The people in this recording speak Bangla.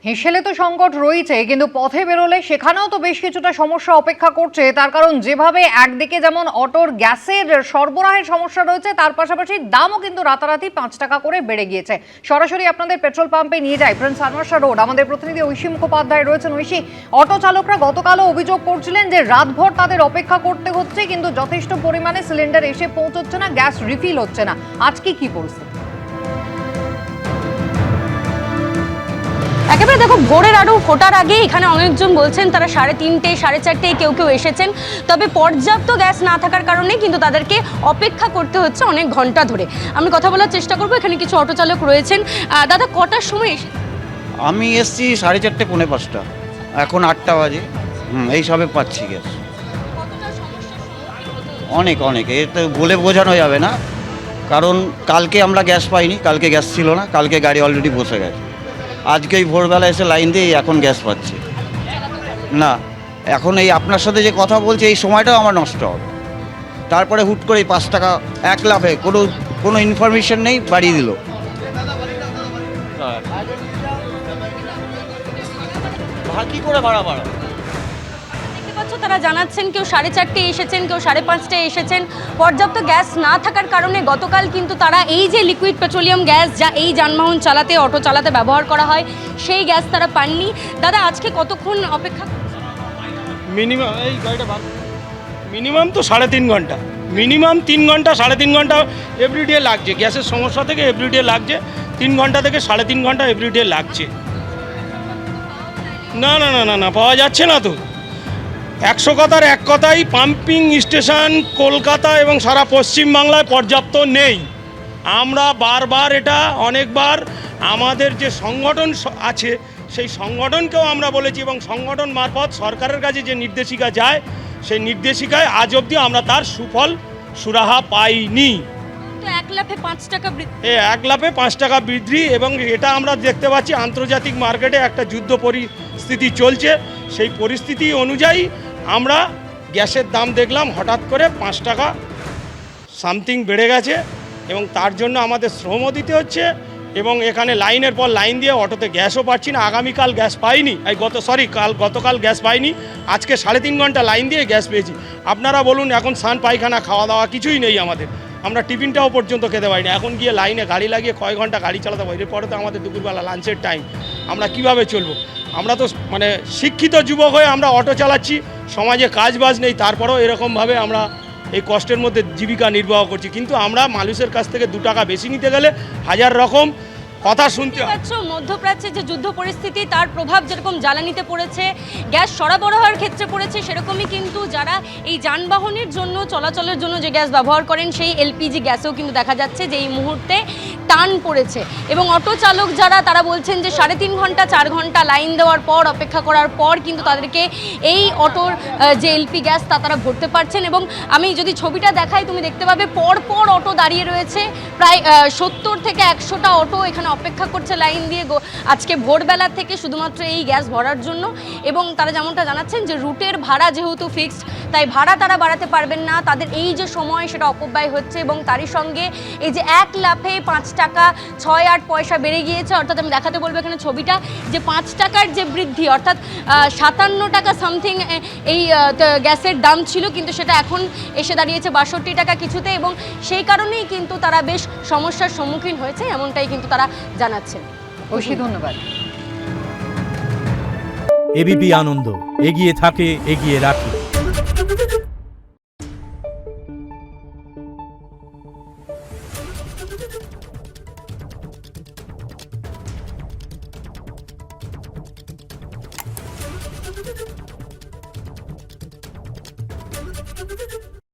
হেসেলে তো সংকট রয়েছে, কিন্তু পথে বেরোলে সেখানেও তো বেশ কিছুটা সমস্যা অপেক্ষা করছে। তার কারণ যেভাবে একদিকে যেমন অটোর গ্যাসের সরবরাহের সমস্যা রয়েছে, তার পাশাপাশি দামও কিন্তু রাতারাতি 5 টাকা করে বেড়ে গিয়েছে। সরাসরি আপনাদের পেট্রোল পাম্পে নিয়ে যায় প্রিন্স আনোয়ার রোড। আমাদের প্রতিনিধি ঐশী মুখোপাধ্যায় রয়েছেন। ঐশী, অটো চালকরা গতকালও অভিযোগ করছিলেন যে রাতভর তাদের অপেক্ষা করতে হচ্ছে, কিন্তু যথেষ্ট পরিমাণে সিলিন্ডার এসে পৌঁছচ্ছে না, গ্যাস রিফিল হচ্ছে না। আজকে কি পরিস্থিতি? একেবারে দেখো, ভোরের আলো ফোটার আগে এখানে অনেকজন বলছেন তারা 3:30 4:30 কেউ কেউ এসেছেন। তবে পর্যাপ্ত গ্যাস না থাকার কারণে কিন্তু তাদেরকে অপেক্ষা করতে হচ্ছে অনেক ঘন্টা ধরে। আমি কথা বলার চেষ্টা করবো, এখানে কিছু অটো চালক রয়েছেন। দাদা, কটার সময় এসে? আমি এসছি 4:30 পৌনে 5টা, এখন 8টা বাজে। এই সবে পাচ্ছি গ্যাস। অনেক অনেক, এ তো বলে বোঝানো যাবে না। কারণ কালকে আমরা গ্যাস পাইনি, কালকে গ্যাস ছিল না, কালকে গাড়ি অলরেডি বসে গেছে। আজকেই ভোরবেলা এসে লাইন দিয়ে এখন গ্যাস পাচ্ছি না। এখন এই আপনার সাথে যে কথা বলছি, এই সময়টাও আমার নষ্ট হবে। তারপরে হুট করে 5 টাকা এক লাফে, কোনো ইনফরমেশন নেই, বাড়িয়ে দিল। কী করে ভাড়া দেখতে পাচ্ছ তারা জানাচ্ছেন কেউ 4:30 এসেছেন, কেউ 5:30 এসেছেন। পর্যাপ্ত গ্যাস না থাকার কারণে গতকাল কিন্তু তারা এই যে লিকুইড পেট্রোলিয়াম গ্যাস, যা এই যানবাহন চালাতে, অটো চালাতে ব্যবহার করা হয়, সেই গ্যাস তারা পাননি। দাদা, আজকে কতক্ষণ অপেক্ষা? মিনিমাম এই গাড়িটা মিনিমাম তো 3.5 ঘন্টা, মিনিমাম 3 ঘন্টা 3.5 ঘন্টা এভরিডে লাগছে। গ্যাসের সমস্যা থেকে এভরিডে লাগছে 3 ঘন্টা থেকে 3.5 ঘন্টা এভরিডে লাগছে। না না না না না, পাওয়া যাচ্ছে না তো। 100 কথার এক কথাই, পাম্পিং স্টেশন কলকাতা এবং সারা পশ্চিমবাংলায় পর্যাপ্ত নেই। আমরা বারবার এটা অনেকবার আমাদের যে সংগঠন আছে সেই সংগঠনকেও আমরা বলেছি, এবং সংগঠন মারফত সরকারের কাছে যে নির্দেশিকা যায়, সেই নির্দেশিকায় আজ অবধি আমরা তার সুফল সুরাহা পাইনি। তো 1 লাফে 5 টাকা বৃদ্ধি, 1 লাফে 5 টাকা বৃদ্ধি, এবং এটা আমরা দেখতে পাচ্ছি আন্তর্জাতিক মার্কেটে একটা যুদ্ধ পরিস্থিতি চলছে। সেই পরিস্থিতি অনুযায়ী আমরা গ্যাসের দাম দেখলাম হঠাৎ করে 5 টাকা সামথিং বেড়ে গেছে, এবং তার জন্য আমাদের শ্রমও দিতে হচ্ছে, এবং এখানে লাইনের পর লাইন দিয়ে অটোতে গ্যাসও পাচ্ছি না। আগামীকাল গ্যাস পাইনি, গতকাল গ্যাস পাইনি, আজকে 3.5 ঘন্টা লাইন দিয়ে গ্যাস পেয়েছি। আপনারা বলুন, এখন স্নান পায়খানা খাওয়া দাওয়া কিছুই নেই আমাদের। আমরা টিফিনটাও পর্যন্ত খেতে পারি না। এখন গিয়ে লাইনে গাড়ি লাগিয়ে কয় ঘন্টা গাড়ি চালাতে পারি, এরপরে তো আমাদের দুপুরবেলা লাঞ্চের টাইম। আমরা কিভাবে চলবো? আমরা তো শিক্ষিত যুবক হয়ে আমরা অটো চালাচ্ছি, সমাজে কাজ বাজ নেই, তারপরেও এরকমভাবে আমরা এই কষ্টের মধ্যে জীবিকা নির্বাহ করছি। কিন্তু আমরা মানুষের কাছ থেকে 2 টাকা বেশি নিতে গেলে 1000 রকম কথা শুনতে হয়। মধ্যপ্রাচ্যে যে যুদ্ধ পরিস্থিতি, তার প্রভাব যেরকম জ্বালানিতে পড়েছে, গ্যাস সরবরাহের ক্ষেত্রে পড়েছে, সেরকমই কিন্তু যারা এই যানবাহনের জন্য, চলাচলের জন্য যে গ্যাস ব্যবহার করেন, সেই এলপিজি গ্যাসেও কিন্তু দেখা যাচ্ছে যে এই মুহূর্তে টান পড়েছে। এবং অটো চালক যারা, তারা বলছেন যে 3.5 ঘন্টা 4 ঘন্টা লাইন দেওয়ার পর, অপেক্ষা করার পর কিন্তু তাদেরকে এই অটোর যে এলপি গ্যাস তা তারা ভরতে পারছেন। এবং আমি যদি ছবিটা দেখাই, তুমি দেখতে পাবে পর অটো দাঁড়িয়ে রয়েছে। প্রায় 70 থেকে 100টা অটো এখানে অপেক্ষা করছে লাইন দিয়ে আজকে ভোরবেলা থেকে, শুধুমাত্র এই গ্যাস ভরার জন্য। এবং তারা যেমনটা জানাচ্ছেন যে রুটের ভাড়া যেহেতু ফিক্সড, তাই ভাড়া তারা বাড়াতে পারবেন না। তাদের এই যে সময়, সেটা অপব্যয় হচ্ছে। এবং তারই সঙ্গে এই যে 1 লাফে 5 টাকা 6-8 পয়সা বেড়ে গিয়েছে, অর্থাৎ আমি দেখাতে বলবো এখানে ছবিটা, যে 5 টাকার যে বৃদ্ধি, অর্থাৎ 57 টাকা সামথিং এই গ্যাসের দাম ছিল, কিন্তু সেটা এখন এসে দাঁড়িয়েছে 62 টাকা কিছুতে। এবং সেই কারণেই কিন্তু তারা বেশ সমস্যার সম্মুখীন হয়েছে, এমনটাই কিন্তু তারা জানাচ্ছেন। ঐশী, ধন্যবাদ। এবিপি আনন্দ, এগিয়ে থাকে, এগিয়ে রাখে।